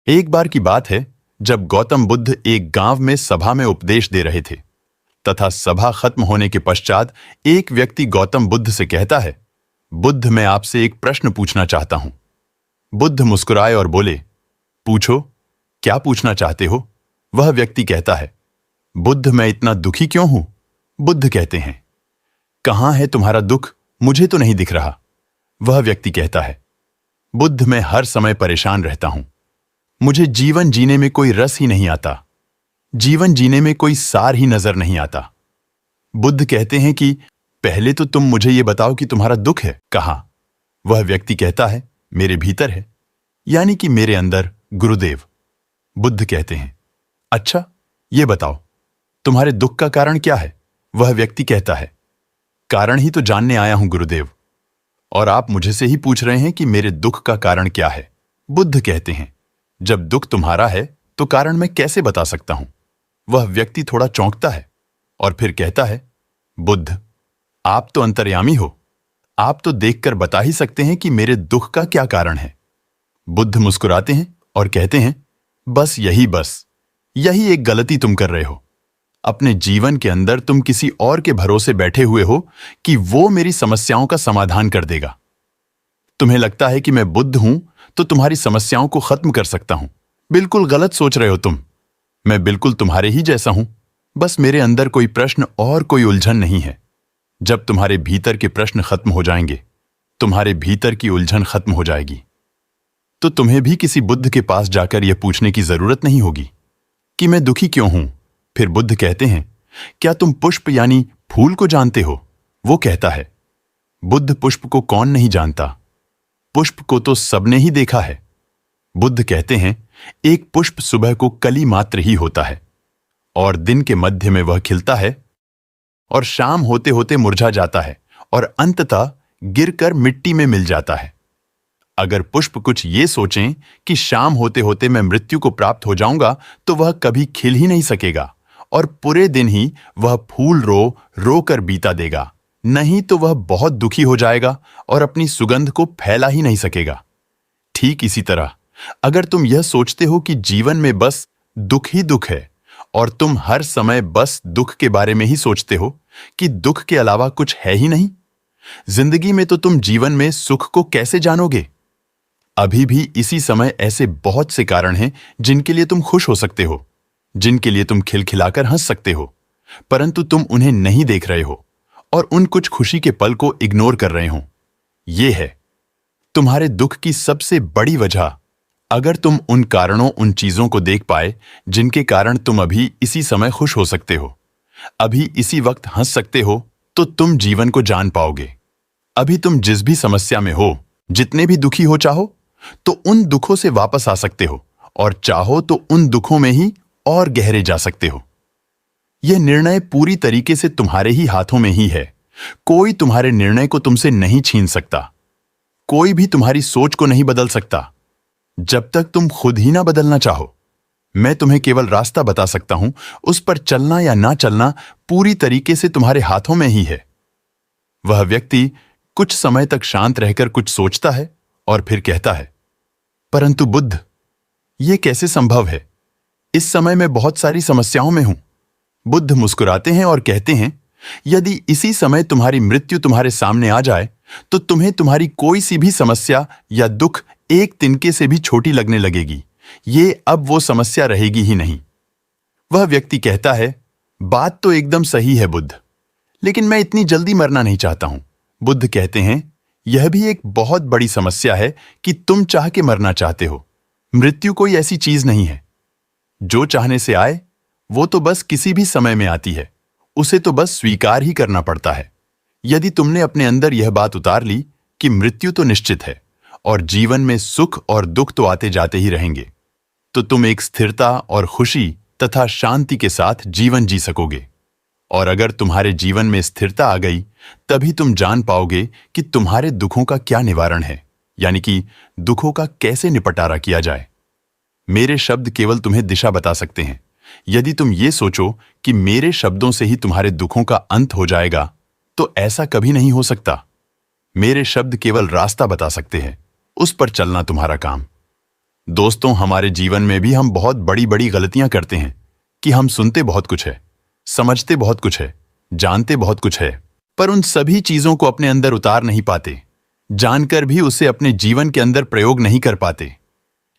एक बार की बात है जब गौतम बुद्ध एक गांव में सभा में उपदेश दे रहे थे तथा सभा खत्म होने के पश्चात एक व्यक्ति गौतम बुद्ध से कहता है, बुद्ध, मैं आपसे एक प्रश्न पूछना चाहता हूं। बुद्ध मुस्कुराए और बोले, पूछो, क्या पूछना चाहते हो? वह व्यक्ति कहता है, बुद्ध, मैं इतना दुखी क्यों हूं? बुद्ध कहते हैं, कहां है तुम्हारा दुख? मुझे तो नहीं दिख रहा। वह व्यक्ति कहता है, बुद्ध, मैं हर समय परेशान रहता हूं। मुझे जीवन जीने में कोई रस ही नहीं आता। जीवन जीने में कोई सार ही नजर नहीं आता। बुद्ध कहते हैं कि पहले तो तुम मुझे यह बताओ कि तुम्हारा दुख है कहां? वह व्यक्ति कहता है, मेरे भीतर है, यानी कि मेरे अंदर गुरुदेव। बुद्ध कहते हैं, अच्छा, यह बताओ तुम्हारे दुख का कारण क्या है? वह व्यक्ति कहता है, कारण ही तो जानने आया हूं गुरुदेव, और आप मुझे से ही पूछ रहे हैं कि मेरे दुख का कारण क्या है। बुद्ध कहते हैं, जब दुख तुम्हारा है तो कारण मैं कैसे बता सकता हूं? वह व्यक्ति थोड़ा चौंकता है और फिर कहता है, बुद्ध, आप तो अंतर्यामी हो, आप तो देखकर बता ही सकते हैं कि मेरे दुख का क्या कारण है। बुद्ध मुस्कुराते हैं और कहते हैं, बस यही एक गलती तुम कर रहे हो। अपने जीवन के अंदर तुम किसी और के भरोसे बैठे हुए हो कि वो मेरी समस्याओं का समाधान कर देगा। तुम्हें लगता है कि मैं बुद्ध हूं तो तुम्हारी समस्याओं को खत्म कर सकता हूं। बिल्कुल गलत सोच रहे हो तुम। मैं बिल्कुल तुम्हारे ही जैसा हूं, बस मेरे अंदर कोई प्रश्न और कोई उलझन नहीं है। जब तुम्हारे भीतर के प्रश्न खत्म हो जाएंगे, तुम्हारे भीतर की उलझन खत्म हो जाएगी, तो तुम्हें भी किसी बुद्ध के पास जाकर यह पूछने की जरूरत नहीं होगी कि मैं दुखी क्यों हूं। फिर बुद्ध कहते हैं, क्या तुम पुष्प यानी फूल को जानते हो? वो कहता है, बुद्ध, पुष्प को कौन नहीं जानता? पुष्प को तो सबने ही देखा है। बुद्ध कहते हैं, एक पुष्प सुबह को कली मात्र ही होता है और दिन के मध्य में वह खिलता है और शाम होते होते मुरझा जाता है और अंततः गिरकर मिट्टी में मिल जाता है। अगर पुष्प कुछ ये सोचें कि शाम होते होते मैं मृत्यु को प्राप्त हो जाऊंगा तो वह कभी खिल ही नहीं सकेगा और पूरे दिन ही वह फूल रो कर बीता देगा, नहीं तो वह बहुत दुखी हो जाएगा और अपनी सुगंध को फैला ही नहीं सकेगा। ठीक इसी तरह अगर तुम यह सोचते हो कि जीवन में बस दुख ही दुख है और तुम हर समय बस दुख के बारे में ही सोचते हो कि दुख के अलावा कुछ है ही नहीं, जिंदगी में तो तुम जीवन में सुख को कैसे जानोगे? अभी भी इसी समय ऐसे बहुत से कारण हैं जिनके लिए तुम खुश हो सकते हो, जिनके लिए तुम खिलखिलाकर हंस सकते हो, परंतु तुम उन्हें नहीं देख रहे हो और उन कुछ खुशी के पल को इग्नोर कर रहे हो। यह है तुम्हारे दुख की सबसे बड़ी वजह। अगर तुम उन कारणों, उन चीजों को देख पाए जिनके कारण तुम अभी इसी समय खुश हो सकते हो, अभी इसी वक्त हंस सकते हो, तो तुम जीवन को जान पाओगे। अभी तुम जिस भी समस्या में हो, जितने भी दुखी हो चाहो तो उन दुखों से वापस आ सकते हो और चाहो तो उन दुखों में ही और गहरे जा सकते हो। यह निर्णय पूरी तरीके से तुम्हारे ही हाथों में ही है। कोई तुम्हारे निर्णय को तुमसे नहीं छीन सकता। कोई भी तुम्हारी सोच को नहीं बदल सकता जब तक तुम खुद ही ना बदलना चाहो। मैं तुम्हें केवल रास्ता बता सकता हूं, उस पर चलना या ना चलना पूरी तरीके से तुम्हारे हाथों में ही है। वह व्यक्ति कुछ समय तक शांत रहकर कुछ सोचता है और फिर कहता है, परंतु बुद्ध, यह कैसे संभव है? इस समय मैं बहुत सारी समस्याओं में हूं। बुद्ध मुस्कुराते हैं और कहते हैं, यदि इसी समय तुम्हारी मृत्यु तुम्हारे सामने आ जाए तो तुम्हें तुम्हारी कोई सी भी समस्या या दुख एक तिनके से भी छोटी लगने लगेगी। ये अब वो समस्या रहेगी ही नहीं। वह व्यक्ति कहता है, बात तो एकदम सही है बुद्ध, लेकिन मैं इतनी जल्दी मरना नहीं चाहता हूं। बुद्ध कहते हैं, यह भी एक बहुत बड़ी समस्या है कि तुम चाह के मरना चाहते हो। मृत्यु कोई ऐसी चीज नहीं है। जो चाहने से आए वो तो बस किसी भी समय में आती है, उसे तो बस स्वीकार ही करना पड़ता है। यदि तुमने अपने अंदर यह बात उतार ली कि मृत्यु तो निश्चित है और जीवन में सुख और दुख तो आते जाते ही रहेंगे, तो तुम एक स्थिरता और खुशी तथा शांति के साथ जीवन जी सकोगे। और अगर तुम्हारे जीवन में स्थिरता आ गई, तभी तुम जान पाओगे कि तुम्हारे दुखों का क्या निवारण है, यानी कि दुखों का कैसे निपटारा किया जाए। मेरे शब्द केवल तुम्हें दिशा बता सकते हैं। यदि तुम ये सोचो कि मेरे शब्दों से ही तुम्हारे दुखों का अंत हो जाएगा, तो ऐसा कभी नहीं हो सकता। मेरे शब्द केवल रास्ता बता सकते हैं, उस पर चलना तुम्हारा काम। दोस्तों, हमारे जीवन में भी हम बहुत बड़ी बड़ी गलतियां करते हैं कि हम सुनते बहुत कुछ है, समझते बहुत कुछ है, जानते बहुत कुछ है, पर उन सभी चीजों को अपने अंदर उतार नहीं पाते, जानकर भी उसे अपने जीवन के अंदर प्रयोग नहीं कर पाते।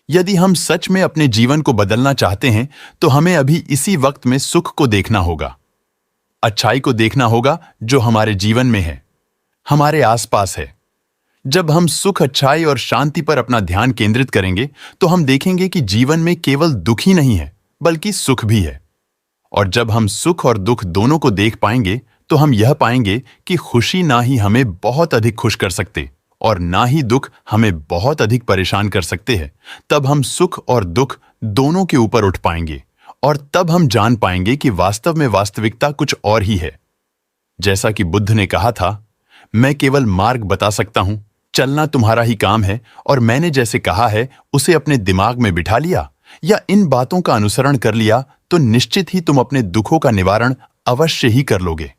यदि हम सच में अपने जीवन को बदलना चाहते हैं तो हमें अभी इसी वक्त में सुख को देखना होगा, अच्छाई को देखना होगा जो हमारे जीवन में है, हमारे आसपास है। जब हम सुख, अच्छाई और शांति पर अपना ध्यान केंद्रित करेंगे तो हम देखेंगे कि जीवन में केवल दुख ही नहीं है बल्कि सुख भी है। और जब हम सुख और दुख दोनों को देख पाएंगे तो हम यह पाएंगे कि खुशी ना ही हमें बहुत अधिक खुश कर सकते और ना ही दुख हमें बहुत अधिक परेशान कर सकते हैं। तब हम सुख और दुख दोनों के ऊपर उठ पाएंगे और तब हम जान पाएंगे कि वास्तव में वास्तविकता कुछ और ही है। जैसा कि बुद्ध ने कहा था, मैं केवल मार्ग बता सकता हूं, चलना तुम्हारा ही काम है, और मैंने जैसे कहा है उसे अपने दिमाग में बिठा लिया या इन बातों का अनुसरण कर लिया तो निश्चित ही तुम अपने दुखों का निवारण अवश्य ही कर लोगे।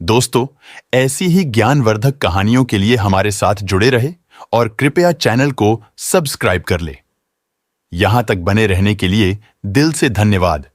दोस्तों, ऐसी ही ज्ञानवर्धक कहानियों के लिए हमारे साथ जुड़े रहे और कृपया चैनल को सब्सक्राइब कर ले। यहां तक बने रहने के लिए दिल से धन्यवाद।